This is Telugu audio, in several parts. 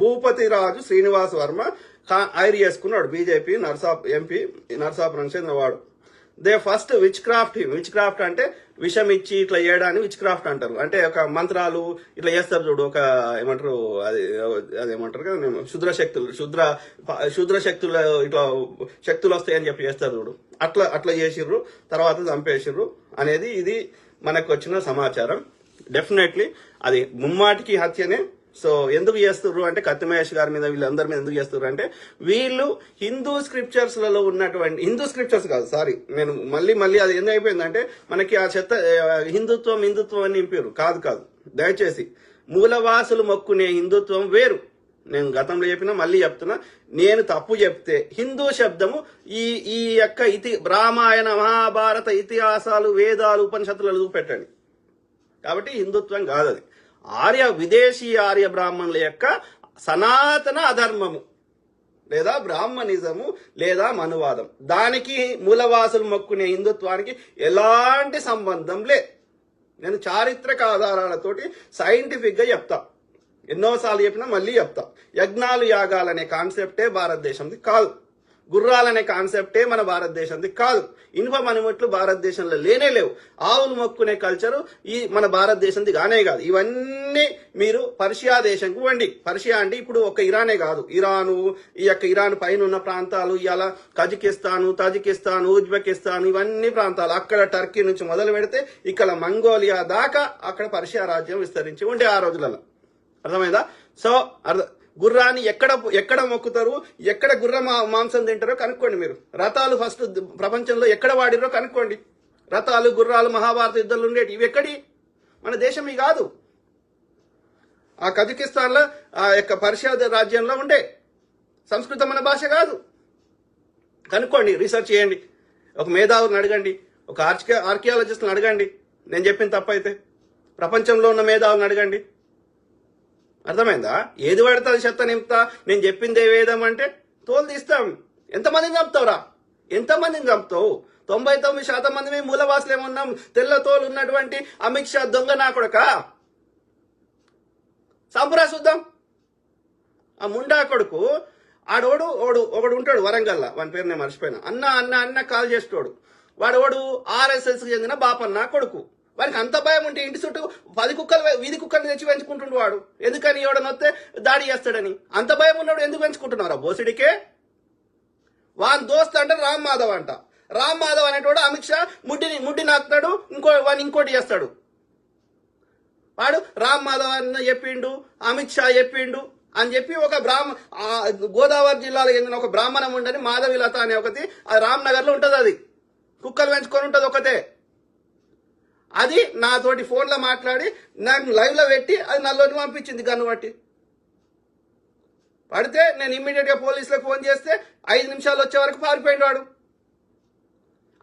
భూపతిరాజు శ్రీనివాస్ వర్మ ఐరి చేసుకున్నాడు. బీజేపీ ఎంపీ నర్సాపురం చెందినవాడు. దే ఫస్ట్ విచ్ క్రాఫ్ట్ అంటే విషం ఇచ్చి ఇట్లా చేయడాన్ని విచ్ క్రాఫ్ట్ అంటారు. అంటే ఒక మంత్రాలు ఇట్లా చేస్తారు చూడు, ఒక ఏమంటారు అదేమంటారు కదా, శుద్ర శక్తులు ఇట్లా శక్తులు వస్తాయని చెప్పి చేస్తారు చూడు, అట్లా చేసిర్రు, తర్వాత చంపేసిర్రు అనేది ఇది మనకు వచ్చిన సమాచారం. డెఫినెట్లీ అది ముమ్మాటికి హత్యనే. సో ఎందుకు చేస్తుర్రు అంటే కత్తి మహేష్ గారి మీద వీళ్ళందరి మీద ఎందుకు చేస్తుర్రు అంటే వీళ్ళు హిందూ స్క్రిప్చర్స్లలో ఉన్నటువంటి, హిందూ స్క్రిప్చర్స్ కాదు, సారీ, నేను మళ్ళీ అది ఎందుకు అయిపోయిందంటే మనకి ఆ చెత్త హిందుత్వం అని నింపారు. కాదు, దయచేసి మూలవాసులు మొక్కునే హిందుత్వం వేరు. నేను గతంలో చెప్పినా మళ్ళీ చెప్తున్నా, నేను తప్పు చెప్తే హిందూ శబ్దము ఈ యొక్క రామాయణ మహాభారత ఇతిహాసాలు వేదాలు ఉపనిషత్తులలో పెట్టండి. కాబట్టి హిందుత్వం కాదు అది. విదేశీ ఆర్య బ్రాహ్మణుల యొక్క సనాతన అధర్మము లేదా బ్రాహ్మణిజము లేదా మనువాదం, దానికి మూలవాసులు మొక్కునే హిందుత్వానికి ఎలాంటి సంబంధం లే. నేను చారిత్రక ఆధారాలతోటి సైంటిఫిక్ గా చెప్తా, ఎన్నోసార్లు చెప్పినా మళ్ళీ చెప్తా. యజ్ఞాలు యాగాలనే కాన్సెప్టే భారతదేశంది కాదు, గుర్రాలనే కాన్సెప్టే మన భారతదేశంది కాదు, ఇనుప మణిముట్లు భారతదేశంలో లేవు, ఆవులు మొక్కునే కల్చరు ఈ మన భారతదేశంది కానే కాదు. ఇవన్నీ మీరు పర్షియా దేశంకు వండి, పర్షియా అంటే ఇప్పుడు ఒక ఇరానే కాదు, ఈ యొక్క ఇరాన్ పైన ఉన్న ప్రాంతాలు, ఇలా కజకిస్తాను, తజికిస్తాన్, ఉజ్బెకిస్తాన్, ఇవన్నీ ప్రాంతాలు, అక్కడ టర్కీ నుంచి మొదలు పెడితే ఇక్కడ మంగోలియా దాకా అక్కడ పర్షియా రాజ్యం విస్తరించి ఉండే ఆ రోజులలో. అర్థమైందా? సో గుర్రాన్ని ఎక్కడ మొక్కుతారు, ఎక్కడ గుర్ర మాంసం తింటారో కనుక్కోండి. మీరు రథాలు ఫస్ట్ ప్రపంచంలో ఎక్కడ వాడిరో కనుక్కోండి. రథాలు, గుర్రాలు మహాభారత యుద్ధాలు ఉండేవి. ఇవి ఎక్కడి మన దేశం ఇవి కాదు. ఆ కజకిస్తాన్ లో ఆ యొక్క పర్షియా రాజ్యంలో ఉండే సంస్కృతం మన భాష కాదు. కనుక్కోండి, రీసెర్చ్ చేయండి, ఒక మేధావులను అడగండి, ఒక ఆర్కియాలజిస్ట్ని అడగండి. నేను చెప్పిన తప్పైతే ప్రపంచంలో ఉన్న మేధావులను అడగండి. అర్థమైందా? ఏది పడుతుంది చెత్త నింపుతా, నేను చెప్పింది ఏ వేదం అంటే తోలు తీస్తాం. ఎంతమందిని చంపుతావురా? ఎంతమందిని చంపుతావు? 99% మంది మేము మూలవాసులు ఏమన్నాం, తెల్ల తోలు ఉన్నటువంటి అమిత్ షా దొంగ నా కొడక. సంపురా చూద్దాం. ఆ ముండా కొడుకు ఒకడు ఉంటాడు వరంగల్లా, వాని పేరు నేను మర్చిపోయినా, అన్న కాల్ చేసేటోడు. వాడు RSS కి చెందిన బాపన్న కొడుకు. వారికి అంత భయం ఉంటే ఇంటి చుట్టూ 10 కుక్కలు, వీధి కుక్కలు తెచ్చి పెంచుకుంటుండు వాడు. ఎందుకని? ఎవడనొస్తే దాడి చేస్తాడని. అంత భయం ఉన్నాడు ఎందుకు పెంచుకుంటున్నారా బోసిడికే? వాని దోస్త్ అంటే రామ్ మాధవ్ అంట. రామ్ మాధవ్ అనేటోడు అమిత్ షా ముడ్డి నాకుతాడు, ఇంకోటి చేస్తాడు. వాడు రామ్ మాధవ్ అన్న చెప్పిండు, అమిత్ షా చెప్పిండు అని చెప్పి ఒక గోదావరి జిల్లాలో చెందిన ఒక బ్రాహ్మణం ఉండని మాధవిలత అనే ఒకటి రామ్నగర్ లో ఉంటది. అది కుక్కలు పెంచుకొని ఉంటది ఒకతే. అది నాతోటి ఫోన్లో మాట్లాడి నాకు లైవ్ లో పెట్టి అది నల్లోని పంపించింది గన్ను బట్టి. పడితే నేను ఇమ్మీడియట్ గా పోలీసులకు ఫోన్ చేస్తే 5 నిమిషాలు వచ్చే వరకు పారిపోయింది వాడు.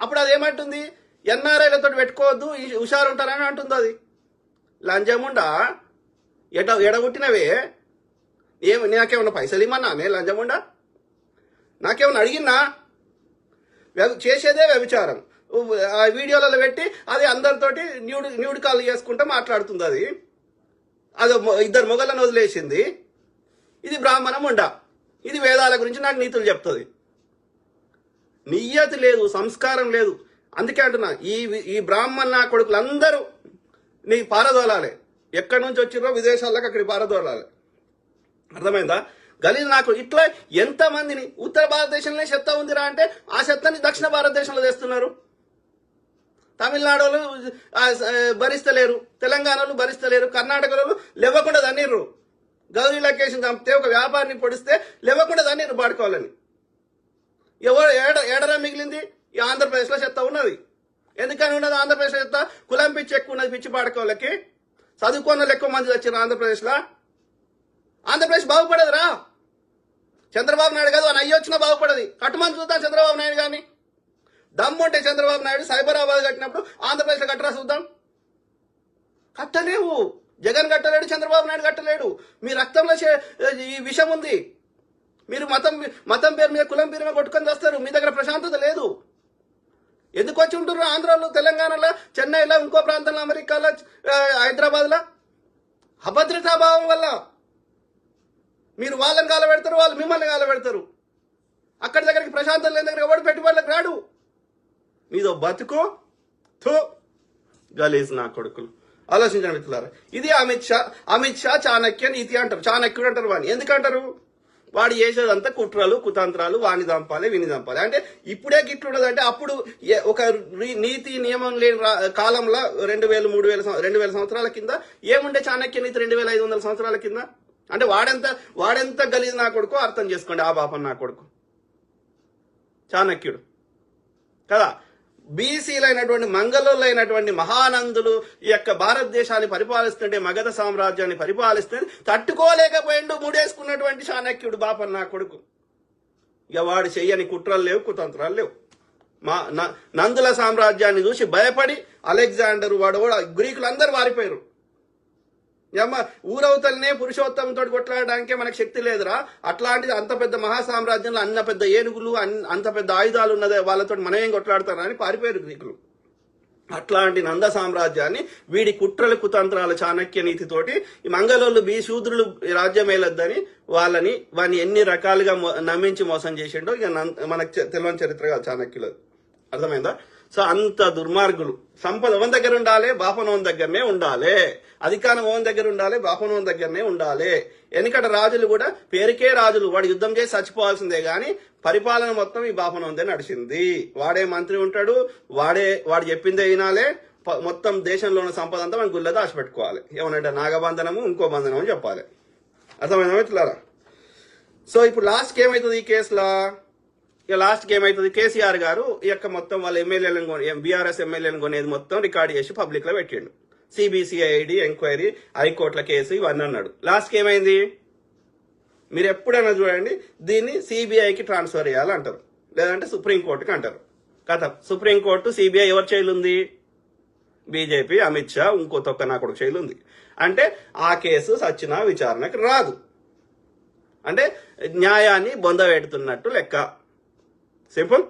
అప్పుడు అది ఏమంటుంది, NRIలతో పెట్టుకోవద్దు, హుషారు ఉంటారని అంటుంది. అది లంజముండా ఎడగొట్టినవే. నాకేమన్నా పైసలు ఇమ్మన్నా? నేను లంజముండా? నాకేమన్నా అడిగినా? చేసేదే వ్యభిచారం. ఆ వీడియోలలో పెట్టి అది అందరితోటి న్యూడ్ కాల్ చేసుకుంటూ మాట్లాడుతుంది. అది 2 మొగలను వదిలేసింది. ఇది బ్రాహ్మణం ఉండ. ఇది వేదాల గురించి నాకు నీతులు చెప్తుంది. నియ్యతి లేదు, సంస్కారం లేదు. అందుకే అంటున్నా, ఈ బ్రాహ్మణ కొడుకులందరూ నీ పారదోలాలి. ఎక్కడి నుంచి వచ్చిరో విదేశాలకు అక్కడికి పారదోలాలి. అర్థమైందా? గలీజ్ నాకు ఇట్లా ఎంతమందిని ఉత్తర భారతదేశంలో చెత్త ఉందిరా అంటే ఆ చెత్తని దక్షిణ భారతదేశంలో తెస్తున్నారు. తమిళనాడులో భరిస్తలేరు, తెలంగాణలో భరిస్తలేరు, కర్ణాటకలో లేవకుండా దన్నీరు. గౌరీ లొకేషన్ చంపితే ఒక వ్యాపారిని పొడిస్తే లేవకుండా దన్నీరు పాడుకోవాలని. ఏడరా మిగిలింది? ఈ ఆంధ్రప్రదేశ్లో చెత్త ఉన్నది. ఎందుకని ఉన్నది ఆంధ్రప్రదేశ్లో చెత్త? కులం పిచ్చి ఎక్కువ ఉన్నది పిచ్చి పాడుకోవాలకి. చదువుకున్న ఎక్కువ మంది వచ్చారు ఆంధ్రప్రదేశ్లో. ఆంధ్రప్రదేశ్ బాగుపడదురా. చంద్రబాబు నాయుడు కాదు, అని అయ్యి వచ్చినా బాగుపడది. కట్టుమని చూద్దాం చంద్రబాబు నాయుడు కానీ. దమ్ముంటే చంద్రబాబు నాయుడు సైబరాబాద్ కట్టినప్పుడు ఆంధ్రప్రదేశ్లో కట్టరా చూద్దాం. కట్టలేవు. జగన్ కట్టలేడు, చంద్రబాబు నాయుడు కట్టలేడు. మీ రక్తంలో ఈ విషం ఉంది. మీరు మతం పేరు మీద, కులం పేరు మీద కొట్టుకొని వస్తారు. మీ దగ్గర ప్రశాంతత లేదు. ఎందుకు వచ్చి ఉంటున్నారు ఆంధ్రాలో, తెలంగాణలో, చెన్నైలో, ఇంకో ప్రాంతంలో, అమెరికాలో, హైదరాబాద్లో? అభద్రతాభావం వల్ల. మీరు వాళ్ళని కాలబెడతారు, వాళ్ళు మిమ్మల్ని కాలబెడతారు. అక్కడి దగ్గరికి ప్రశాంతం లేని దగ్గర ఎవడు పెట్టుబడులకు రాడు. మీదో బతుకు థూ గలీజ్ నా కొడుకులు. ఆలోచించండి మిత్రులారా. ఇది అమిత్ షా చాణక్య నీతి అంటారు. చాణక్యుడు అంటారు వాడిని. ఎందుకంటారు? వాడు చేసేదంతా కుట్రలు కుతంత్రాలు, వాణి దంపాలి విని దంపాలి. అంటే ఇప్పుడే గిట్లుండదంటే అప్పుడు ఒక నీతి నియమం లేని కాలంలో 2000 సంవత్సరాల కింద ఏముండే చాణక్య నీతి 2500 సంవత్సరాల కింద. అంటే వాడెంత గలీజ్ నా కొడుకు అర్థం చేసుకోండి. ఆ పాపం నా కొడుకు చాణక్యుడు కదా. బీసీలైనటువంటి మంగళులైనటువంటి మహానందులు ఈ యొక్క భారతదేశాన్ని పరిపాలిస్తుంటే, మగధ సామ్రాజ్యాన్ని పరిపాలిస్తే తట్టుకోలేకపోయిండు ముడేసుకున్నటువంటి చాణక్యుడు బాపన్న నా కొడుకు. ఇక వాడు చెయ్యని కుట్రలు లేవు, కుతంత్రాలు లేవు. నందుల సామ్రాజ్యాన్ని చూసి భయపడి అలెగ్జాండర్ వాడు కూడా గ్రీకులందరూ వారిపోయారు. ఊరవతలనే పురుషోత్తమంతో కొట్లాడడానికే మనకు శక్తి లేదురా. అట్లాంటిది అంత పెద్ద మహాసామ్రాజ్యంలో అన్న పెద్ద ఏనుగులు అంత పెద్ద ఆయుధాలు ఉన్నదే, వాళ్ళతో మనం ఏం కొట్లాడతారా అని పారిపోయారు గ్రీకులు. అట్లాంటి నంద సామ్రాజ్యాన్ని వీడి కుట్రల కుతంత్రాల చాణక్య నీతితోటి ఈ మంగళోళ్ళు శూద్రులు రాజ్యం వేయలేదని వాడిని ఎన్ని రకాలుగా నమ్మించి మోసం చేసిండో ఇక మనకు తెలియని చరిత్రగా చాణక్యులు. అర్థమైందా? సో అంత దుర్మార్గులు. సంపద ఓన్ దగ్గర ఉండాలి, బాపనోన్ దగ్గరనే ఉండాలి. అధికారం ఓన్ దగ్గర ఉండాలి, బాపనోన్ దగ్గరనే ఉండాలి. ఎందుకంటే రాజులు కూడా పేరుకే రాజులు. వాడు యుద్ధం చేసి చచ్చిపోవాల్సిందే గాని పరిపాలన మొత్తం ఈ బాపనోందే నడిచింది. వాడే మంత్రి ఉంటాడు, వాడు చెప్పిందే వినాలే. మొత్తం దేశంలో ఉన్న సంపద అంతా మనం గుళ్ళ దాచిపెట్టుకోవాలి. ఏమనంటే నాగబంధనము ఇంకో బంధనము చెప్పాలి. అర్థమైందా మిత్రులారా? సో ఇప్పుడు లాస్ట్కి ఏమవుతుంది ఈ కేసులో? ఇక లాస్ట్కి ఏమవుతుంది? కేసీఆర్ గారు ఈ యొక్క మొత్తం వాళ్ళ ఎమ్మెల్యేలను బీఆర్ఎస్ ఎమ్మెల్యేలను కొనేది మొత్తం రికార్డు చేసి పబ్లిక్ లో పెట్టిండు. సిబిసిఐడి ఎంక్వైరీ, హైకోర్టుల కేసు ఇవన్నీ అన్నాడు. లాస్ట్కి ఏమైంది? మీరు ఎప్పుడైనా చూడండి, దీన్ని సిబిఐకి ట్రాన్స్ఫర్ చేయాలంటారు, లేదంటే సుప్రీంకోర్టుకి అంటారు. కథ సుప్రీంకోర్టు సిబిఐ ఎవరి చేయిలు ఉంది? బీజేపీ, అమిత్ షా, ఇంకో తొక్క నా కొడుకు చేయిలు ఉంది. అంటే ఆ కేసు సచ్చినా విచారణకు రాదు. అంటే న్యాయాన్ని బొందబెడుతున్నట్టు లెక్క. సింపుల్.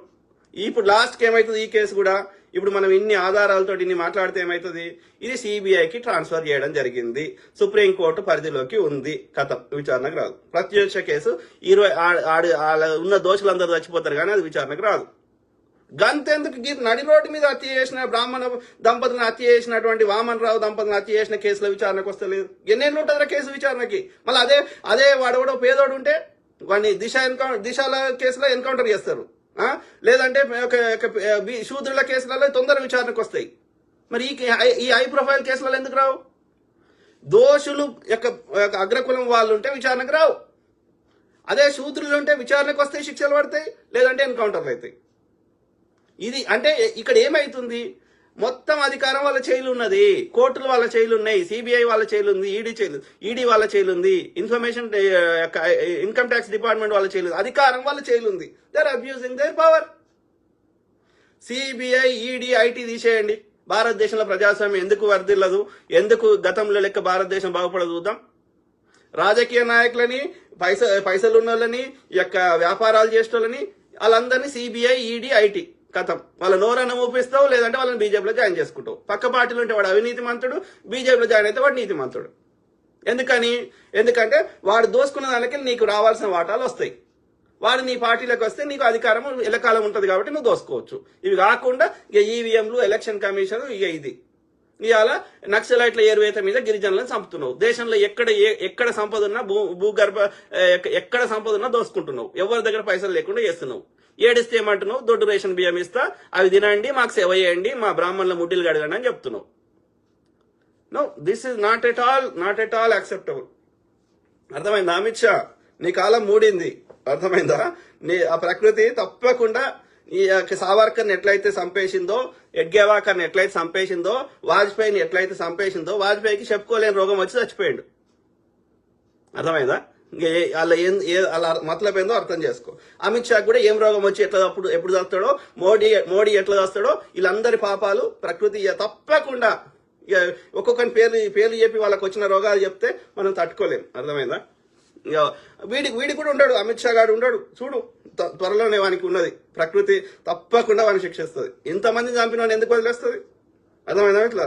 ఇప్పుడు లాస్ట్కి ఏమవుతుంది? ఈ కేసు కూడా ఇప్పుడు మనం ఇన్ని ఆధారాలతో ఇన్ని మాట్లాడితే ఏమవుతుంది? ఇది సిబిఐకి ట్రాన్స్ఫర్ చేయడం జరిగింది, సుప్రీంకోర్టు పరిధిలోకి ఉంది, కథం, విచారణకు రాదు. ప్రత్యక్ష కేసు 20 ఉన్న దోషులందరూ చచ్చిపోతారు కానీ అది విచారణకు రాదు. గంతెందుకు నడి రోడ్డు మీద హత్య చేసిన బ్రాహ్మణ దంపతులను హత్య చేసినటువంటి వామన్ రావు దంపతులను హత్య చేసిన కేసులో విచారణకు వస్తలేదు. ఎన్నేళ్ళు ఉంటుందా కేసు విచారణకి? మళ్ళీ అదే వాడెవడో పేదోడు ఉంటే వాడిని దిశల కేసులో ఎన్కౌంటర్ చేస్తారు. లేదంటే శూద్రుల కేసులలో తొందర విచారణకు వస్తాయి. మరి ఈ హై ప్రొఫైల్ కేసులలో ఎందుకు రావు? దోషులు యొక్క అగ్రకులం వాళ్ళు ఉంటే విచారణకు రావు. అదే శూద్రులు ఉంటే విచారణకు వస్తాయి, శిక్షలు పడతాయి, లేదంటే ఎన్కౌంటర్లు అవుతాయి. ఇది అంటే ఇక్కడ ఏమైతుంది? మొత్తం అధికారం వాళ్ళ చేయిలు ఉన్నది, కోర్టులు వాళ్ళ చేయిలు ఉన్నాయి, సిబిఐ వాళ్ళ చేయిలు ఉంది, ఈడీ వాళ్ళ చేయిలు ఉంది, ఇన్కమ్ ట్యాక్స్ డిపార్ట్మెంట్ వాళ్ళ చేయిలు ఉంది, అధికారం వాళ్ళ చేయిలు ఉంది. They are abusing their power. CBI, ED, IT తీసేయండి. భారతదేశంలో ప్రజాస్వామ్యం ఎందుకు వర్ధిల్లదు? ఎందుకు గతంలో లెక్క భారతదేశం బాగుపడదు చూద్దాం. రాజకీయ నాయకులని, పైసలున్న వాళ్ళని, యొక్క వ్యాపారాలు చేసేటోళ్ళని వాళ్ళందరినీ సిబిఐ, ఈడీ, ఐటీ కథం. వాళ్ళ నోరన్న ఊపిస్తావు, లేదంటే వాళ్ళని బీజేపీలో జాయిన్ చేసుకుంటావు. పక్క పార్టీలు ఉంటే వాడు అవినీతి మంతుడు, బీజేపీలో జాయిన్ అయితే వాడు నీతి మంతుడు. ఎందుకంటే వాడు దోసుకున్న దానికి నీకు రావాల్సిన వాటాలు వస్తాయి. వాడు నీ పార్టీలోకి వస్తే నీకు అధికారం ఎల్లకాలం ఉంటుంది కాబట్టి నువ్వు దోసుకోవచ్చు. ఇవి కాకుండా ఇక ఈవీఎంలు, ఎలక్షన్ కమిషన్, ఇక ఇది ఇవాళ నక్సలైట్ల ఏరువేత మీద గిరిజనులను చంపుతున్నావు. దేశంలో ఎక్కడ సంపద ఉన్నా భూగర్భ ఎక్కడ సంపద ఉన్నా దోసుకుంటున్నావు. ఎవరి దగ్గర పైసలు లేకుండా చేస్తున్నావు. ఏడిస్తే ఏమంటున్నావు? దొడ్డు రేషన్ బియ్యం ఇస్తా, అవి తినండి, మాకు సేవ చేయండి, మా బ్రాహ్మణుల ముడ్డిలు గడగండి అని చెప్తున్నావు. No, this is not at all acceptable. అర్థమైందా అమిత్ షా? నీ కాలం మూడింది. అర్థమైందా? ఆ ప్రకృతి తప్పకుండా ఈ సావర్కర్ని ఎట్లయితే చంపేసిందో, ఎడ్గేవాకర్ని ఎట్లయితే చంపేసిందో, వాజ్పేయిని ఎట్లయితే చంపేసిందో, వాజ్పేయికి చెప్పుకోలేని రోగం వచ్చి చచ్చిపోయాడు. అర్థమైందా? అలా మతలబ్ ఏందో అర్థం చేసుకో. అమిత్ షా కూడా ఏం రోగం వచ్చి ఎప్పుడు చేస్తాడో, మోడీ ఎట్లా చేస్తాడో, వీళ్ళందరి పాపాలు ప్రకృతి తప్పకుండా ఒక్కొక్కరి పేర్లు చెప్పి వాళ్ళకి వచ్చిన రోగాలు చెప్తే మనం తట్టుకోలేం. అర్థమైందా? వీడి కూడా ఉండడు, అమిత్ షా గారు ఉండడు. చూడు, త్వరలోనే వానికి ఉన్నది. ప్రకృతి తప్పకుండా వాడిని శిక్షిస్తుంది. ఇంతమంది చంపిన వాడిని ఎందుకు వదిలేస్తుంది? అర్థమైందా ఇట్లా?